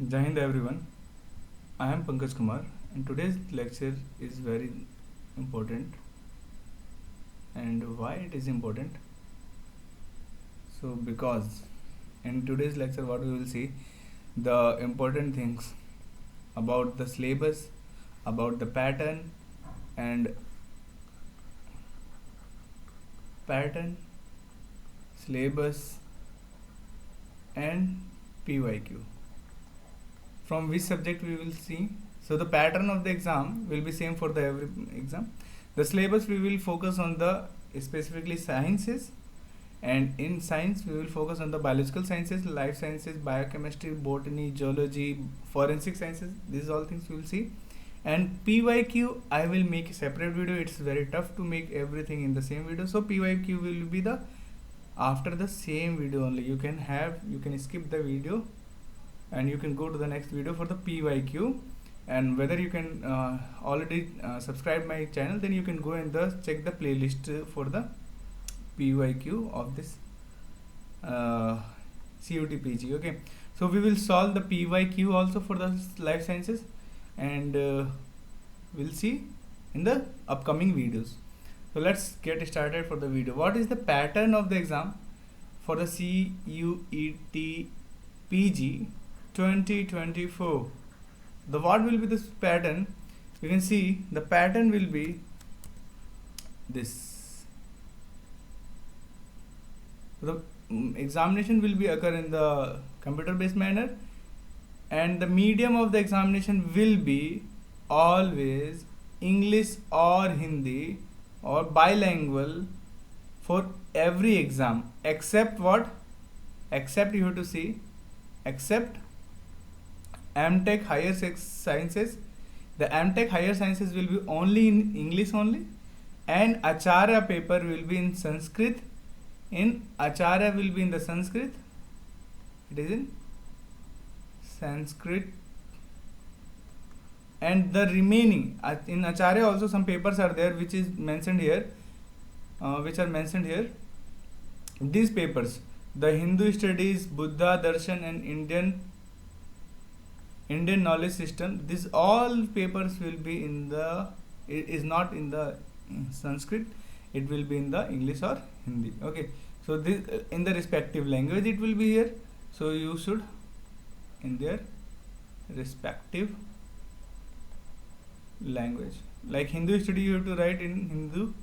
Jai Hind everyone. I am Pankaj Kumar and today's lecture is very important. And why it is important? So because in today's lecture what we will see the important things about the syllabus, about the and pattern, syllabus and PYQ. From which subject we will see. So the pattern of the exam will be same for the every exam. The syllabus we will focus on the specifically sciences, and in science we will focus on the biological sciences, life sciences, biochemistry, botany, geology, forensic sciences. These all things we will see. And PYQ I will make a separate video. It's very tough to make everything in the same video. So PYQ will be the after the same video only. You can skip the video and you can go to the next video for the PYQ. And whether you can already subscribe my channel, then you can go and check the playlist for the PYQ of this CUET PG. Okay, so we will solve the PYQ also for the life sciences, and we'll see in the upcoming videos. So let's get started for the video. What is the pattern of the exam for the CUET PG 2024? The what will be this pattern? You can see the pattern will be this. The examination will be occur in the computer based manner, and the medium of the examination will be always English or Hindi or bilingual for every exam, except what? Except you have to see, except MTech higher sciences. The MTech higher sciences will be only in English only, and Acharya paper will be in Sanskrit. In Acharya will be in the Sanskrit. It is in Sanskrit. And the remaining in Acharya also some papers are there which is mentioned here, which are mentioned here. These papers, the Hindu studies, Buddha Darshan and Indian knowledge system, these all papers will be in the, it is not in the Sanskrit, it will be in the English or Hindi. Okay, so this in the respective language it will be here, so you should in their respective language. Like Hindu study you have to write in Hindu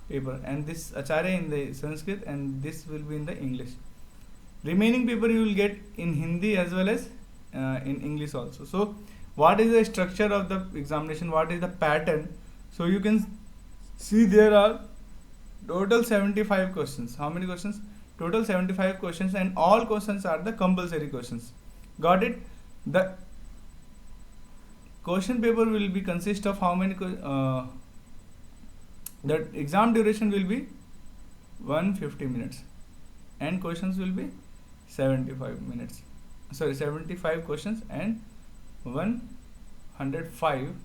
paper, and this Acharya in the Sanskrit, and this will be in the English. Remaining paper you will get in Hindi as well as in English also. So what is the structure of the examination, what is the pattern? So you can see there are total 75 questions. How many questions? Total 75 questions, and all questions are the compulsory questions. Got it? The question paper will be consist of how many the exam duration will be 150 minutes and questions will be 75 minutes. Sorry, 75 questions and 105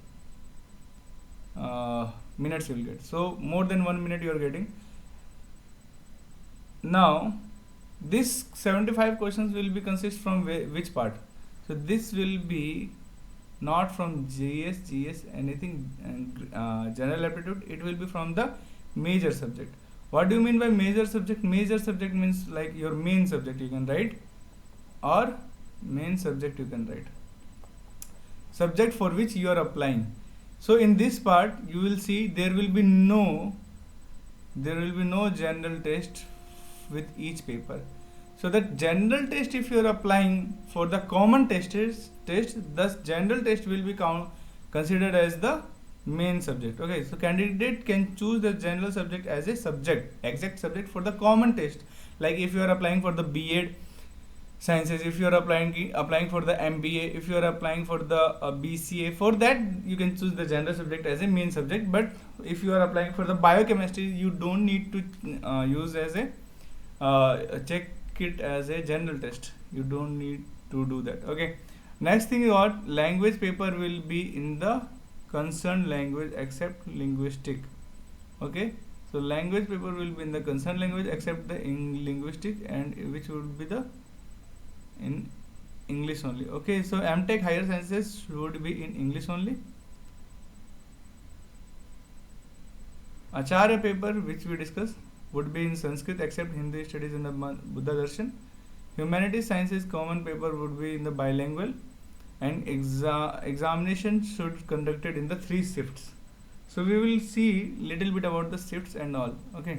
minutes you will get. So more than 1 minute you are getting. Now this 75 questions will be consist from which part? So this will be not from GS anything general aptitude. It will be from the major subject. What do you mean by major subject? Major subject means like your main subject you can write, or main subject you can write, subject for which you are applying. So in this part you will see there will be no general test with each paper. So that general test, if you are applying for the common test, thus general test will be considered as the main subject. Okay, so candidate can choose the general subject as a subject, exact subject for the common test. Like if you are applying for the B.Ed sciences, if you are applying for the MBA, if you are applying for the BCA, for that you can choose the general subject as a main subject. But if you are applying for the biochemistry, you don't need to use as a check it as a general test. You don't need to do that. Okay, next thing is what? Language paper will be in the concerned language except linguistic. Okay, so language paper will be in the concerned language except the linguistic, and which would be the in English only. Okay, so MTech Higher Sciences would be in English only. Acharya paper, which we discussed, would be in Sanskrit except Hindi studies in the Buddha Darshan. Humanities Sciences common paper would be in the bilingual, and examination should conducted in the 3 shifts. So we will see little bit about the shifts and all. Okay,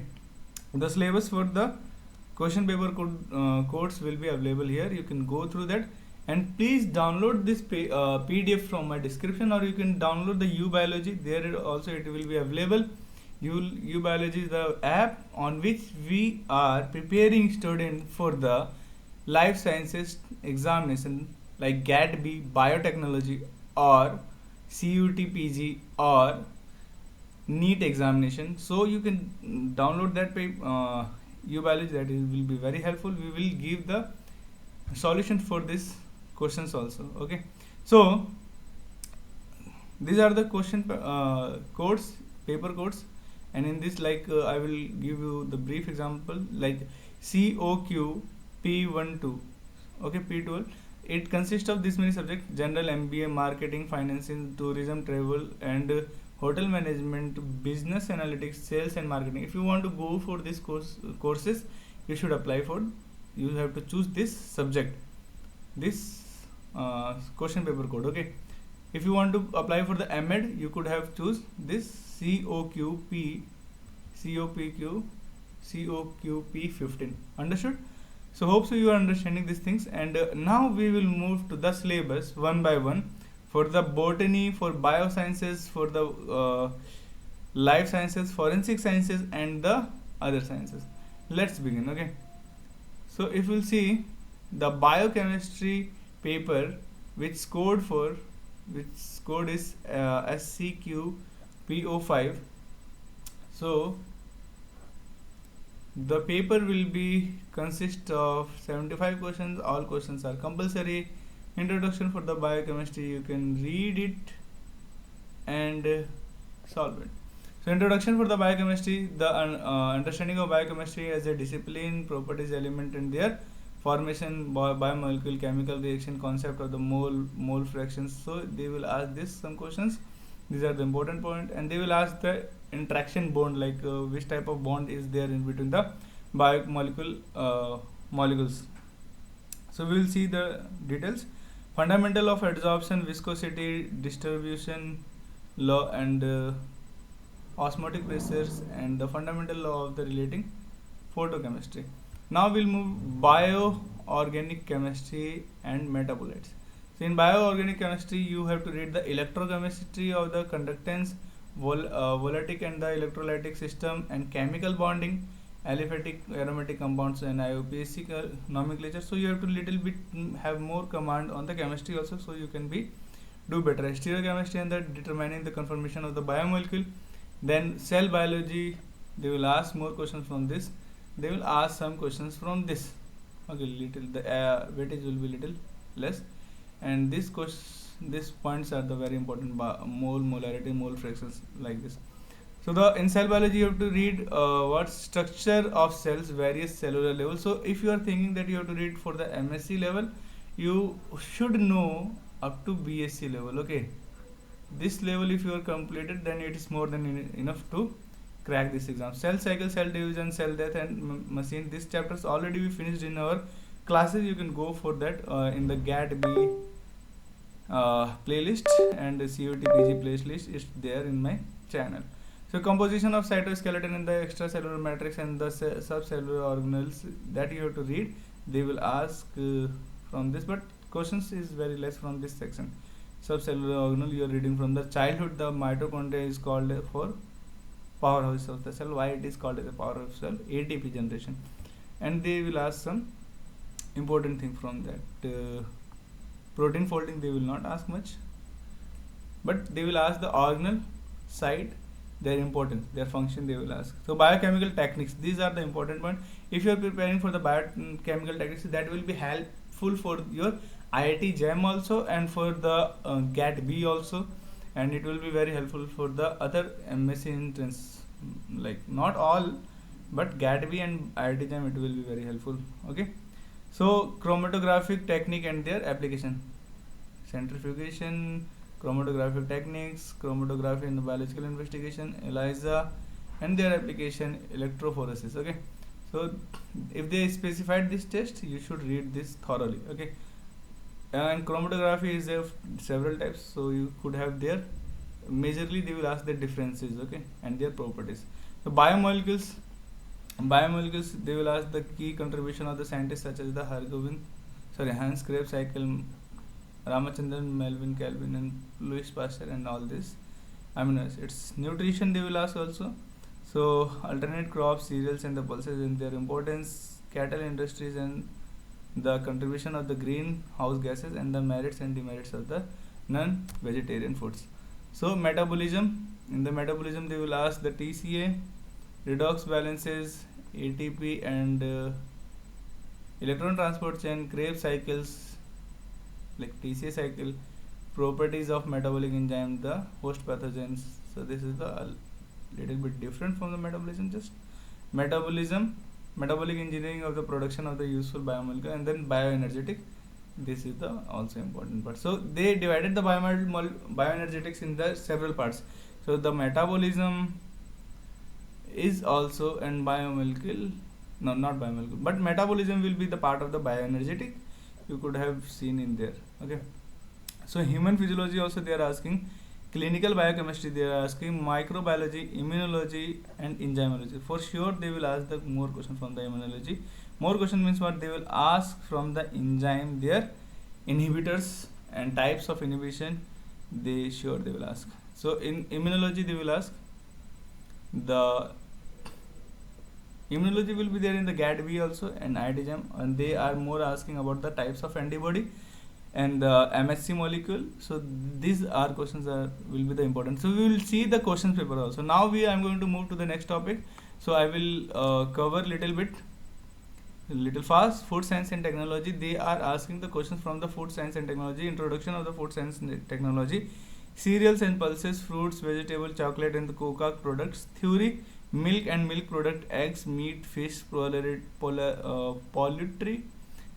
the syllabus for the question paper codes will be available here. You can go through that, and please download this PDF from my description, or you can download the uBiology. There also it will be available. uBiology is the app on which we are preparing students for the life sciences examination like GAT-B, biotechnology, or CUET PG, or NEET examination. So you can download that uBiology. That will be very helpful. We will give the solution for these questions also. Okay, so these are the question codes, paper codes, and in this, like I will give you the brief example, like COQ P12. Okay, P12. It consists of this many subjects: general, MBA, marketing, financing, tourism, travel, and hotel management, business analytics, sales and marketing. If you want to go for this courses, you should apply for. You have to choose this subject, this question paper code. Okay. If you want to apply for the MEd, you could have choose this COQP15. Understood? So hope so you are understanding these things, and now we will move to the syllabus one by one for the botany, for biosciences, for the life sciences, forensic sciences, and the other sciences. Let's begin. Okay. So if we'll see the biochemistry paper, which code is SCQPO5. So the paper will be consist of 75 questions. All questions are compulsory. Introduction for the biochemistry, you can read it and solve it. So introduction for the biochemistry, the understanding of biochemistry as a discipline, properties, element and their formation, biomolecule, chemical reaction, concept of the mole fractions. So they will ask this some questions. These are the important point, and they will ask the interaction bond, like which type of bond is there in between the biomolecule molecules. So we will see the details. Fundamental of adsorption, viscosity, distribution law, and osmotic pressures, and the fundamental law of the relating photochemistry. Now we'll move bioorganic chemistry and metabolites. So in bioorganic chemistry, you have to read the electrochemistry of the conductance, volatic and the electrolytic system, and chemical bonding, aliphatic aromatic compounds, and IUPAC nomenclature. So you have to little bit have more command on the chemistry also, so you can do better. Stereochemistry and the determining the conformation of the biomolecule. Then cell biology, they will ask more questions from this. They will ask some questions from this. Okay, the weightage will be little less, and these points are the very important: mole, molarity, mole fractions, like this. So in cell biology, you have to read what structure of cells, various cellular levels. So if you are thinking that you have to read for the MSc level, you should know up to BSc level. Okay, this level if you are completed, then it is more than enough to crack this exam. Cell cycle, cell division, cell death, and machine. These chapters already we finished in our classes. You can go for that in the GAT-B playlist, and the CUET PG playlist is there in my channel. So composition of cytoskeleton in the extracellular matrix and the subcellular organelles, that you have to read. They will ask from this, but questions is very less from this section. Subcellular organelle, you are reading from the childhood. The mitochondria is called for powerhouse of the cell. Why it is called as a powerhouse cell? ATP generation. And they will ask some important thing from that. Protein folding they will not ask much, but they will ask the organelle side, their importance, their function they will ask. So biochemical techniques, these are the important one. If you are preparing for the biochemical techniques, that will be helpful for your IIT JAM also, and for the GAT-B also, and it will be very helpful for the other MSc entrance, like not all, but GAT-B and IIT JAM, it will be very helpful. Okay, So chromatographic technique and their application: centrifugation, chromatographic techniques, chromatography in the biological investigation, ELISA, and their application, electrophoresis. Okay, so if they specified this test, you should read this thoroughly. Okay, and chromatography is of several types, so you could have their majorly they will ask the differences, okay, and their properties. So biomolecules they will ask the key contribution of the scientists such as the Hans Krebs cycle, Ramachandran, Melvin, Calvin, and Louis Pasteur, and all this. I mean, it's nutrition they will ask also. So alternate crops, cereals, and the pulses and their importance, cattle industries, and the contribution of the greenhouse gases, and the merits and demerits of the non-vegetarian foods. So metabolism, in the metabolism they will ask the TCA, redox balances, ATP, and electron transport chain, Krebs cycles, like TCA cycle, properties of metabolic enzyme, the host pathogens. So this is the little bit different from the metabolism. Just metabolism, metabolic engineering of the production of the useful biomolecule, and then bioenergetic. This is the also important part. So they divided the bioenergetics in the several parts. So the metabolism is also and biomolecule, no, not biomolecule, but metabolism will be the part of the bioenergetic. You could have seen in there. Okay, so human physiology also they are asking, clinical biochemistry they are asking, microbiology, immunology, and enzymology. For sure they will ask the more question from the immunology. More question means what? They will ask from the enzyme, their inhibitors and types of inhibition, they will ask. So in immunology they will ask, the immunology will be there in the GATB also, and ITGM, and they are more asking about the types of antibody and the MHC molecule. So these are questions will be the important. So we will see the questions paper also. Now I am going to move to the next topic. So I will cover little fast. Food science and technology, they are asking the questions from the food science and technology, introduction of the food science and technology, cereals and pulses, fruits, vegetable, chocolate, and the cocoa products, theory, milk and milk product, eggs, meat, fish, poultry,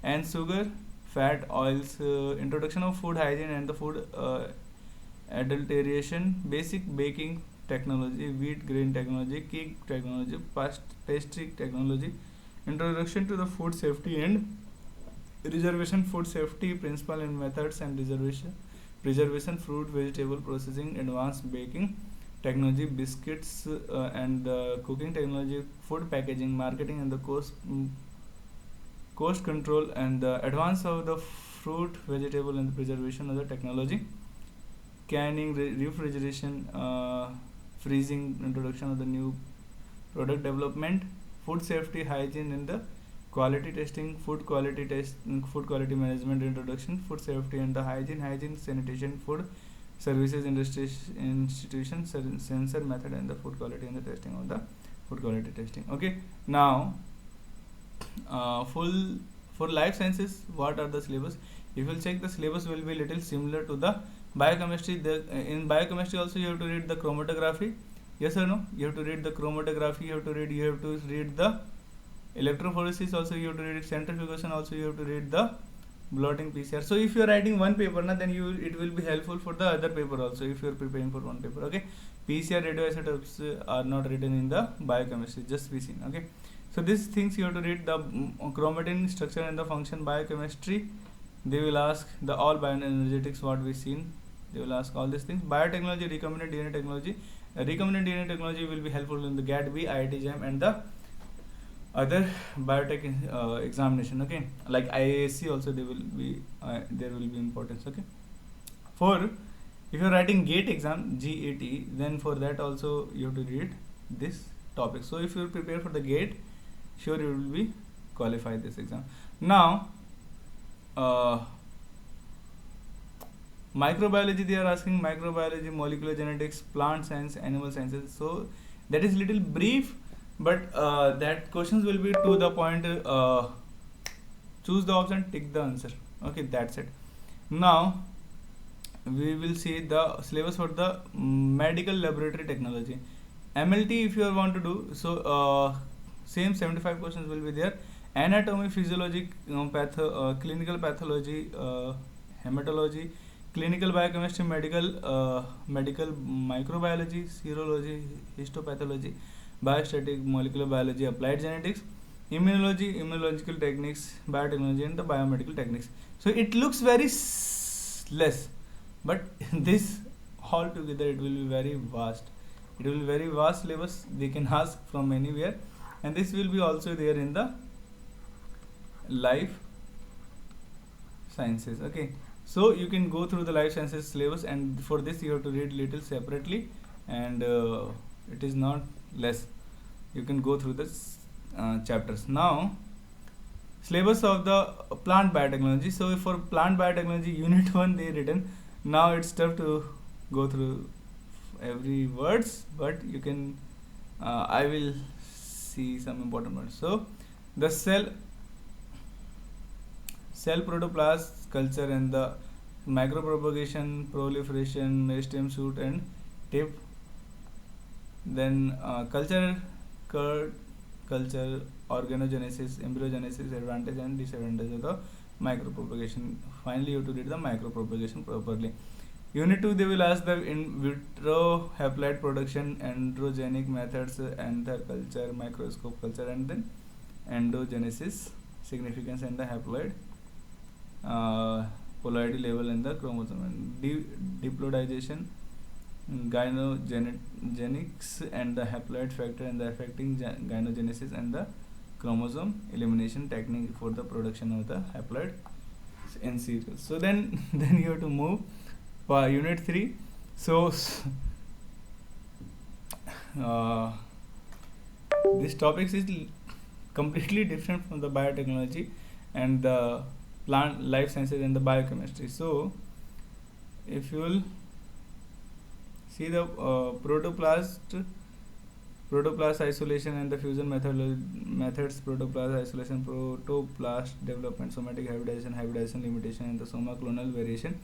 and sugar, fat, oils, introduction of food hygiene and the food adulteration, basic baking technology, wheat grain technology, cake technology, pastry technology, introduction to the food safety and reservation, food safety principle and methods, and preservation, fruit, vegetable processing, advanced baking technology, biscuits and cooking technology, food packaging, marketing, and the cost control, and the advance of the fruit, vegetable, and the preservation of the technology, canning, refrigeration, freezing, introduction of the new product development, food safety, hygiene, and the quality testing, food quality management, introduction, food safety and the hygiene, sanitation, food services institution, sensor method, and the food quality and the testing of the food quality testing. Okay, now for life sciences, what are the syllabus? If you will check, the syllabus will be little similar to the biochemistry. In biochemistry also you have to read the chromatography. Yes or no? You have to read the chromatography. You have to read the electrophoresis. Also you have to read centrifugation. Also you have to read the blotting PCR. So if you are writing one paper, then it will be helpful for the other paper also if you are preparing for one paper. Okay, PCR radioisotopes are not written in the biochemistry, just be seen. Okay, so these things you have to read, the chromatin structure and the function. Biochemistry, they will ask the all bioenergetics what we seen, they will ask all these things. Biotechnology, recombinant DNA technology. Recombinant DNA technology will be helpful in the GATB, IIT-JAM, and the other biotech examination. Okay, like IASC also there will be importance. Okay, for if you are writing GATE exam, GAT, then for that also you have to read this topic. So if you prepare for the GATE, sure you will be qualified this exam. Now microbiology, they are asking microbiology, molecular genetics, plant science, animal sciences. So that is little brief, but that questions will be to the point. Choose the option, tick the answer. Okay, that's it. Now we will see the syllabus for the medical laboratory technology, MLT. If you want to do so, same 75 questions will be there. anatomy, physiology, clinical pathology, hematology, clinical biochemistry, medical microbiology, serology, histopathology, biostatic, molecular biology, applied genetics, immunology, immunological techniques, biotechnology, and the biomedical techniques. So it looks very less, but this all together it will be very vast. It will be very vast syllabus. They can ask from anywhere, and this will be also there in the life sciences. Okay, so you can go through the life sciences syllabus, and for this you have to read little separately, and it is not less. You can go through the chapters. Now, syllabus of the plant biotechnology. So for plant biotechnology unit 1 they written. Now it's tough to go through every words, but you can I will see some important words. So the cell protoplast culture and the micropropagation, proliferation, meristem shoot and tip. Then culture, curd, culture, organogenesis, embryogenesis, advantage and disadvantage of the micropropagation. Finally, you have to read the micropropagation properly. Unit 2 they will ask the in vitro haploid production, androgenic methods, anther culture, microscope culture, and then endogenesis, significance and the haploid, polarity level and the chromosome, and diploidization, gynogenics and the haploid factor and the affecting gynogenesis and the chromosome elimination technique for the production of the haploid in cereals. So then then you have to move for unit 3. So this topic is completely different from the biotechnology and the plant life sciences and the biochemistry. So if you will see the protoplast isolation and the fusion methods, protoplast isolation, protoplast development, somatic hybridization limitation, and the soma clonal variation,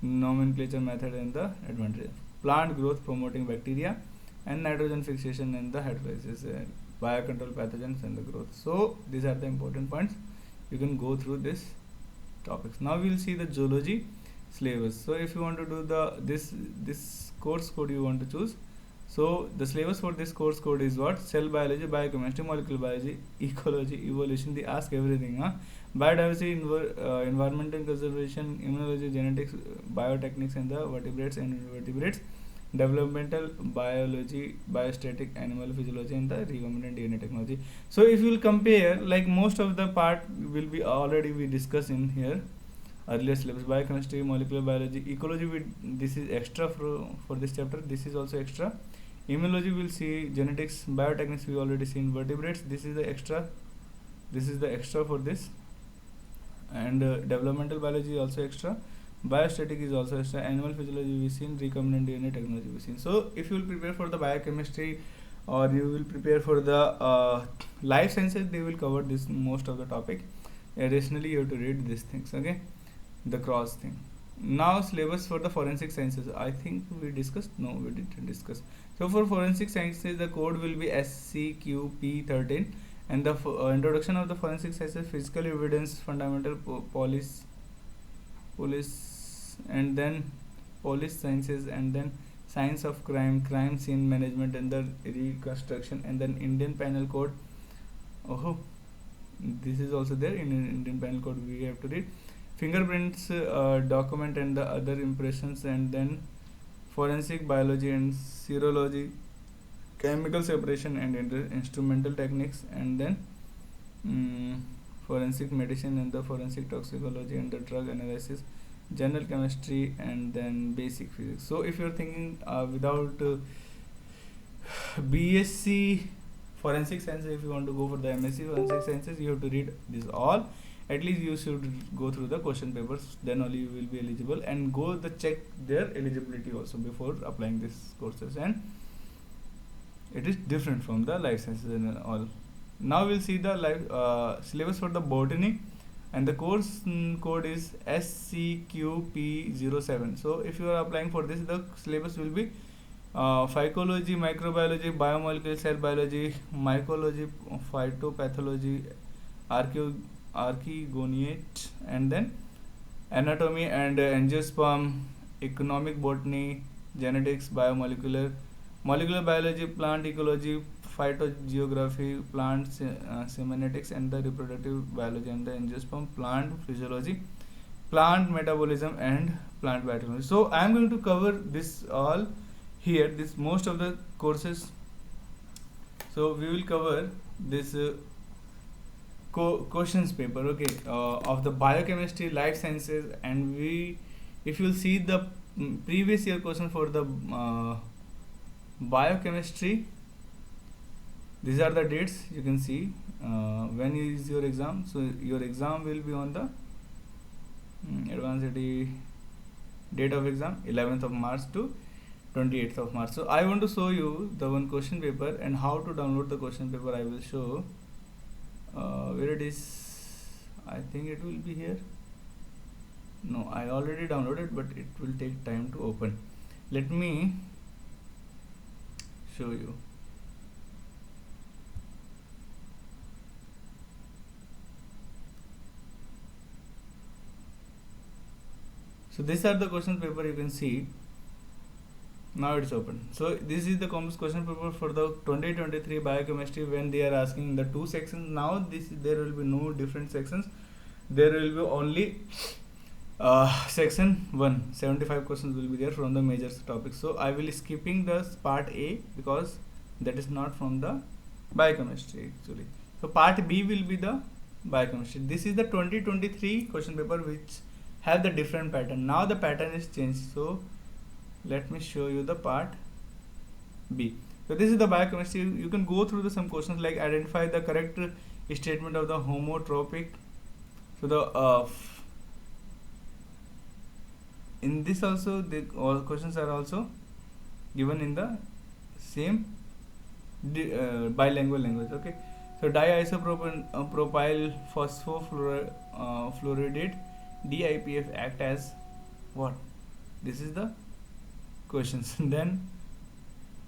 nomenclature method, and the advantage, plant growth promoting bacteria, and nitrogen fixation and the hydrolysis, biocontrol pathogens and the growth. So these are the important points. You can go through this topics. Now we will see the zoology syllabus. So if you want to do the this course code you want to choose, so the syllabus for this course code is what? Cell biology, biochemistry, molecular biology, ecology, evolution. They ask everything, biodiversity, environmental conservation, immunology, genetics, biotechnics, and the vertebrates and invertebrates, developmental biology, biostatic, animal physiology, and the recombinant DNA technology. So if you will compare, like most of the part will be already we discussed in here earlier syllabus. Biochemistry, molecular biology, ecology, this is extra for this chapter. This is also extra. Immunology will see, genetics, biotechnics we already seen, vertebrates, this is the extra. This is the extra for this, and developmental biology is also extra. Biostatic is also extra. Animal physiology we seen, recombinant DNA technology we seen. So if you will prepare for the biochemistry or you will prepare for the life sciences, they will cover this most of the topic. Additionally, you have to read these things. Okay, the cross thing. Now syllabus for the forensic sciences. I think we discussed. No, we didn't discuss. So for forensic sciences, the code will be SCQP13, and the introduction of the forensic sciences, physical evidence, fundamental police, and then police sciences, and then science of crime, crime scene management, and the reconstruction, and then Indian Penal Code. Oh, this is also there in Indian Penal Code. We have to read fingerprints, document, and the other impressions, and then forensic biology and serology, chemical separation and instrumental techniques, and then forensic medicine and the forensic toxicology and the drug analysis, general chemistry, and then basic physics. So if you're thinking without BSc forensic sciences, if you want to go for the MSc forensic sciences, you have to read this all. At least you should go through the question papers, then only you will be eligible, and go the check their eligibility also before applying these courses, and it is different from the life sciences and all. Now we'll see the syllabus for the botany, and the course code is SCQP07. So if you are applying for this, the syllabus will be phycology, microbiology, biomolecular cell biology, mycology, phytopathology, archegoniate, and then anatomy and angiosperm, economic botany, genetics, biomolecular, molecular biology, plant ecology, phytogeography, plant semantics, and the reproductive biology, and the angiosperm, plant physiology, plant metabolism, and plant biotechnology. So I am going to cover this all here, this most of the courses. So we will cover this questions paper, okay, of the biochemistry, life sciences, and if you'll see the previous year question for the biochemistry, these are the dates. You can see when is your exam. So your exam will be on the advanced date of exam 11th of March to 28th of March. So I want to show you the one question paper and how to download the question paper. I will show where it is. I think it will be here. No, I already downloaded, but it will take time to open. Let me show you. So these are the question paper, you can see. Now it's open. So this is the question paper for the 2023 biochemistry, when they are asking the two sections. Now there will be no different sections. There will be only section 1. 75 questions will be there from the major topics. So I will skipping the part A because that is not from the biochemistry actually. So part B will be the biochemistry. This is the 2023 question paper which have the different pattern. Now the pattern is changed. So let me show you the part B. So this is the biochemistry. You can go through some questions like identify the correct statement of the homotropic. So the in this also the all questions are also given in the same bilingual language. Okay. So diisopropyl phosphofluoridate DIPF act as what? This is the questions. Then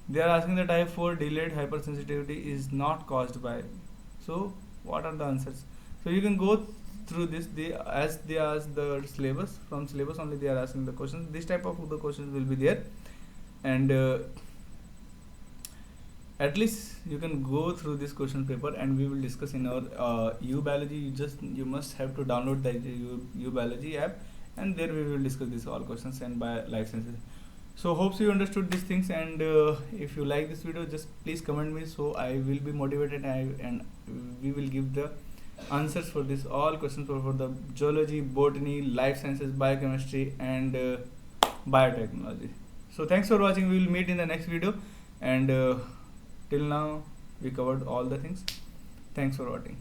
they are asking the type 4 delayed hypersensitivity is not caused by. So what are the answers? So you can go through this. They ask the syllabus, from syllabus only they are asking the questions. This type of the questions will be there, and at least you can go through this question paper, and we will discuss in our U Biology. You must have to download the U Biology app, and there we will discuss this all questions and by life sciences. So hopes you understood these things, and if you like this video, just please comment me, so I will be motivated, and we will give the answers for this all questions for the zoology, botany, life sciences, biochemistry, and biotechnology. So thanks for watching. We will meet in the next video, and till now we covered all the things. Thanks for watching.